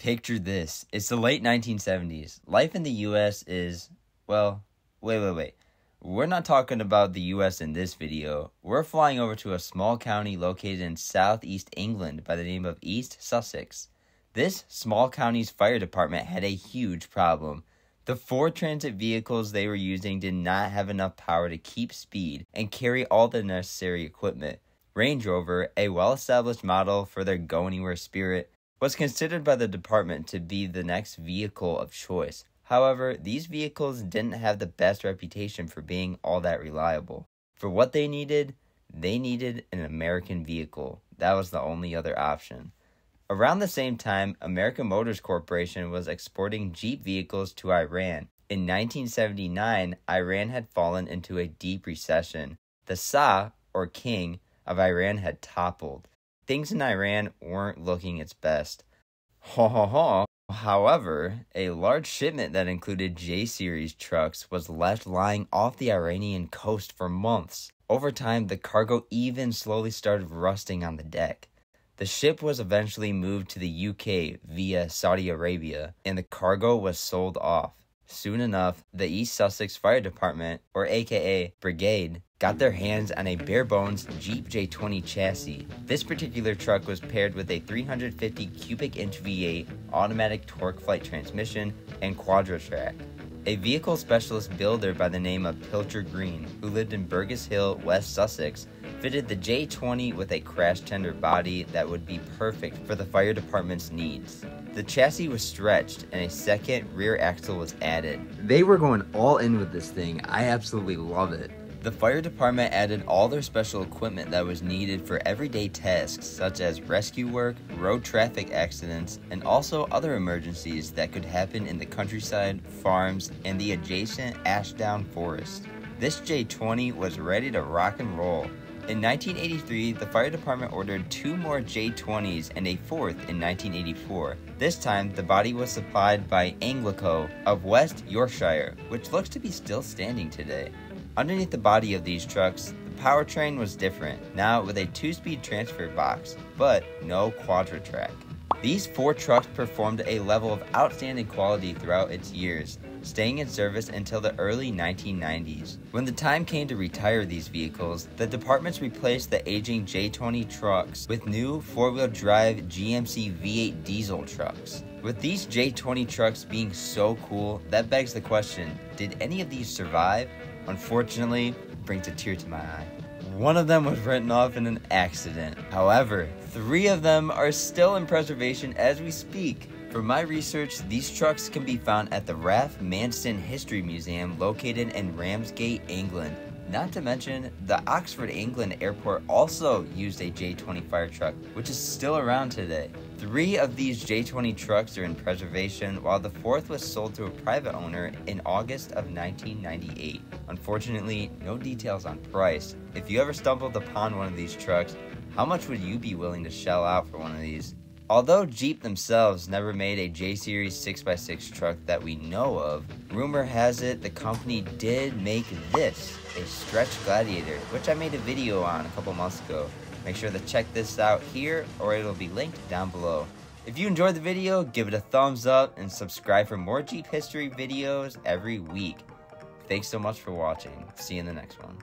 Picture this. It's the late 1970s. Life in the U.S. is, well, wait. We're not talking about the U.S. in this video. We're flying over to a small county located in southeast England by the name of East Sussex. This small county's fire department had a huge problem. The 4 transit vehicles they were using did not have enough power to keep speed and carry all the necessary equipment. Range Rover, a well-established model for their go-anywhere spirit, was considered by the department to be the next vehicle of choice. However, these vehicles didn't have the best reputation for being all that reliable. For what they needed an American vehicle. That was the only other option. Around the same time, American Motors Corporation was exporting Jeep vehicles to Iran. In 1979, Iran had fallen into a deep recession. The Shah, or king, of Iran had toppled. Things in Iran weren't looking its best. However, a large shipment that included J-Series trucks was left lying off the Iranian coast for months. Over time, the cargo even slowly started rusting on the deck. The ship was eventually moved to the UK via Saudi Arabia, and the cargo was sold off. Soon enough, the East Sussex Fire Department, or aka Brigade, got their hands on a bare-bones Jeep J20 chassis. This particular truck was paired with a 350 cubic inch V8 automatic torque flight transmission and quadra-track. A vehicle specialist builder by the name of Pilcher Green, who lived in Burgess Hill, West Sussex, fitted the J20 with a crash tender body that would be perfect for the fire department's needs. The chassis was stretched and a second rear axle was added. They were going all in with this thing. I absolutely love it. The fire department added all their special equipment that was needed for everyday tasks such as rescue work, road traffic accidents, and also other emergencies that could happen in the countryside, farms, and the adjacent Ashdown Forest. This J20 was ready to rock and roll. In 1983, the fire department ordered 2 more J20s and a 4th in 1984. This time, the body was supplied by Anglico of West Yorkshire, which looks to be still standing today. Underneath the body of these trucks, the powertrain was different, now with a 2-speed transfer box, but no quadra-track. These 4 trucks performed a level of outstanding quality throughout its years, staying in service until the early 1990s. When the time came to retire these vehicles, the departments replaced the aging J20 trucks with new 4-wheel drive GMC V8 diesel trucks. With these J20 trucks being so cool, that begs the question, did any of these survive? Unfortunately, it brings a tear to my eye. One of them was written off in an accident. However, 3 of them are still in preservation as we speak. For my research, these trucks can be found at the Ralph Manston History Museum located in Ramsgate, England. Not to mention, the Oxford, England airport also used a J20 fire truck, which is still around today. 3 of these J20 trucks are in preservation, while the 4th was sold to a private owner in August of 1998. Unfortunately, no details on price. If you ever stumbled upon one of these trucks, how much would you be willing to shell out for one of these? Although Jeep themselves never made a J-Series 6x6 truck that we know of, rumor has it the company did make this, a Stretch Gladiator, which I made a video on a couple months ago. Make sure to check this out here, or it'll be linked down below. If you enjoyed the video, give it a thumbs up and subscribe for more Jeep history videos every week. Thanks so much for watching. See you in the next one.